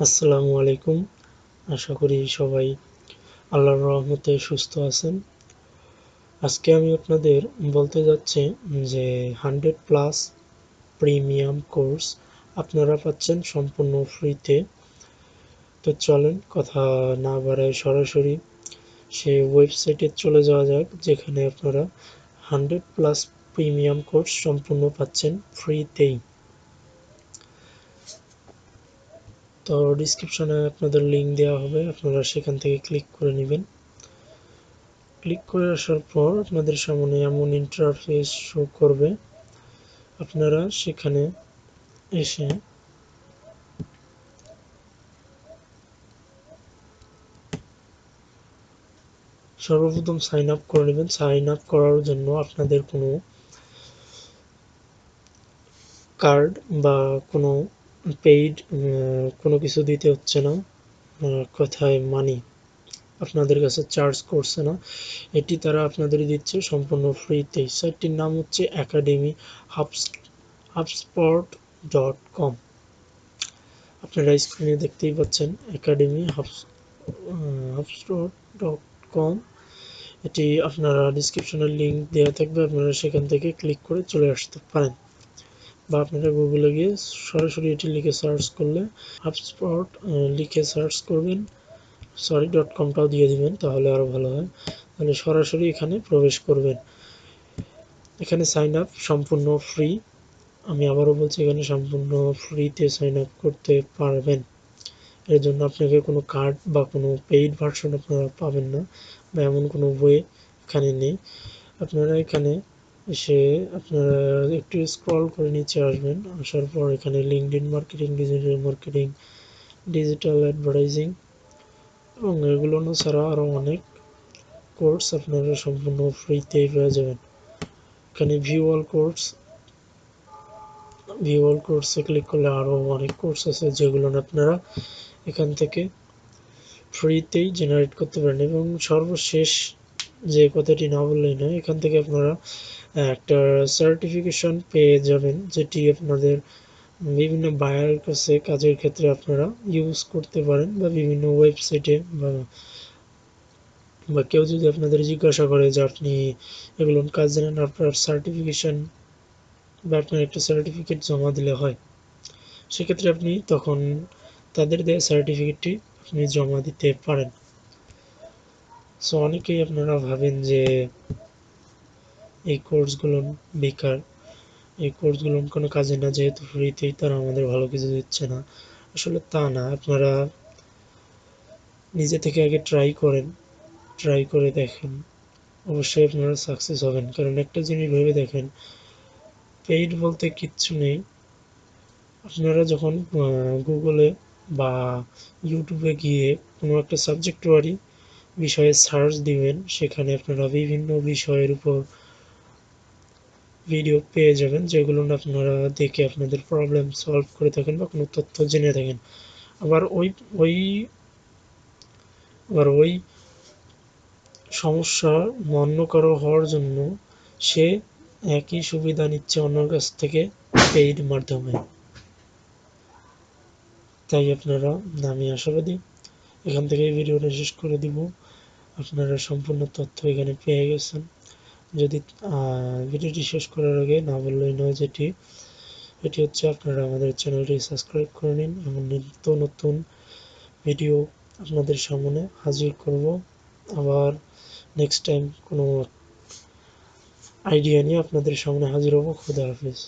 আসসালামু আলাইকুম। আশা করি সবাই আল্লাহর রহমতে সুস্থ আছেন। আজকে আমি আপনাদের বলতে যাচ্ছি যে 100+ প্রিমিয়াম কোর্স আপনারা পাচ্ছেন সম্পূর্ণ ফ্রিতে। তো চলেন কথা না বাড়ায় সরাসরি সেই ওয়েবসাইটে চলে যাওয়া যাক, যেখানে আপনারা 100+ প্রিমিয়াম কোর্স সম্পূর্ণ পাচ্ছেন ফ্রিতেই। তো ডিসক্রিপশনে আপনাদের লিঙ্ক দেওয়া হবে, আপনারা সেখান থেকে ক্লিক করে নেবেন। ক্লিক করে আসার পর আপনাদের সামনে এমন ইন্টারফেস শো করবে। আপনারা সেখানে এসে সর্বপ্রথম সাইন আপ করে নেবেন। সাইন আপ করার জন্য আপনাদের কোনো কার্ড বা কোনো পেইড কোনো কিছু দিতে হচ্ছে না, কথায় মানি আপনাদের কাছে চার্জ করছে না। এটি তারা আপনাদের দিচ্ছে সম্পূর্ণ ফ্রিতে। সাইটটির নাম হচ্ছে academy.hubspot.com। আপনারা স্ক্রিনে দেখতেই পাচ্ছেন academy.hubspot.com। এটি আপনারা ডিসক্রিপশনের লিঙ্ক দেওয়া থাকবে, আপনারা সেখান থেকে ক্লিক করে চলে আসতে পারেন, বা আপনারা গুগলে গিয়ে সরাসরি এটি লিখে সার্চ করলে হাবস্পট লিখে সার্চ করবেন, .com-টাও দিয়ে দিবেন, তাহলে আরও ভালো হয়। তাহলে সরাসরি এখানে প্রবেশ করবেন। এখানে সাইন আপ সম্পূর্ণ ফ্রি। আমি আবারও বলছি, এখানে সম্পূর্ণ ফ্রিতে সাইন আপ করতে পারবেন। এর জন্য আপনাকে কোনো কার্ড বা কোনো পেইড ভার্সন আপনারা পাবেন না, বা এমন কোনো বই এখানে নেই। আপনারা এখানে এসে আপনারা একটু স্ক্রল করে নিচে আসবেন। আসার পর এখানে LinkedIn marketing, digital marketing, digital advertising এবং এগুলো ছাড়া আরও অনেক কোর্স আপনারা সম্পূর্ণ ফ্রিতেই পেয়ে যাবেন। এখানে ভিউ অল কোর্সে ক্লিক করলে আরও অনেক কোর্স আছে, যেগুলো আপনারা এখান থেকে ফ্রিতেই জেনারেট করতে পারেন। এবং সর্বশেষ যে কথাটি না বললেই নয়, এখান থেকে আপনারা একটা সার্টিফিকেশন পেয়ে যাবেন, যেটি আপনাদের বিভিন্ন বায়ারের কাছে কাজের ক্ষেত্রে আপনারা ইউজ করতে পারেন, বা বিভিন্ন ওয়েবসাইটে বা কেউ যদি আপনাদের জিজ্ঞাসা করে যে আপনি এগুলো কাজ জানেন, আপনার সার্টিফিকেশন বা আপনার একটা সার্টিফিকেট জমা দিলে হয়, সেক্ষেত্রে আপনি তখন তাদের দেওয়া সার্টিফিকেটটি আপনি জমা দিতে পারেন। সো অনেকেই আপনারা ভাবেন যে এই কোর্সগুলো বেকার, এই কোর্সগুলো কোনো কাজে না, যেহেতু ফ্রিতেই তারা আমাদের ভালো কিছু দিচ্ছে না। আসলে তা না, আপনারা নিজে থেকে আগে ট্রাই করে দেখেন, অবশ্যই আপনারা সাকসেস হবেন। কারণ একটা জিনিস ভেবে দেখেন, পেইড বলতে কিচ্ছু নেই। আপনারা যখন গুগলে বা ইউটিউবে গিয়ে কোনো একটা সাবজেক্ট ওয়ারি বিষয়ে সার্চ দিবেন, সেখানে আপনারা বিভিন্ন বিষয়ের উপর ভিডিও পেয়ে যাবেন, যেগুলো আপনারা দেখে আপনাদের প্রবলেম সলভ করে থাকেন বা কোনো তথ্য জেনে থাকেন। আবার ওই সমস্যা অন্য কারো হওয়ার জন্য সে একই সুবিধা নিচ্ছে অন্যের কাছ থেকে পেইড মাধ্যমে। তাই আপনারা, আমি আশাবাদী এখান থেকে ভিডিওটা শেষ করে দিব, আপনারা সম্পূর্ণ তথ্য এখানে পেয়ে গেছেন। যদি ভিডিওটি শেষ করার আগে না বললেই নয়, এটি হচ্ছে আপনারা আমাদের চ্যানেলটি সাবস্ক্রাইব করে নিন। এমন নিত্য নতুন ভিডিও আপনাদের সামনে হাজির করব। আবার নেক্সট টাইম কোনো আইডিয়া নিয়ে আপনাদের সামনে হাজির হব। খুদা হাফেজ।